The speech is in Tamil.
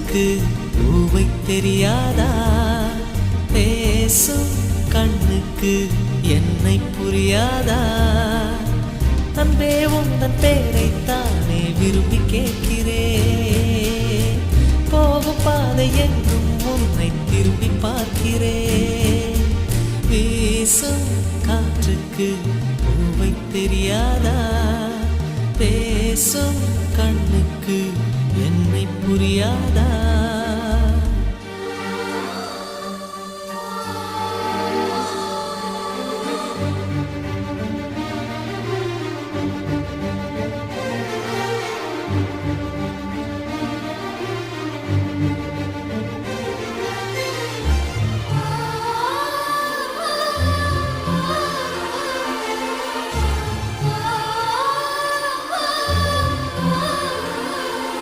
காற்றுக்கு பூவை தெரியாதா? பேசும் கண்ணுக்கு என்னை புரியாதா? அன்பே உந்தன் பேரைத்தானே விரும்பி கேட்கிறேன். போகும் பாதை எங்கும் உன்னை திரும்பி பார்க்கிறேன். வீசும் காற்றுக்கு பூவை தெரியாதா? பேசும் கண்ணுக்கு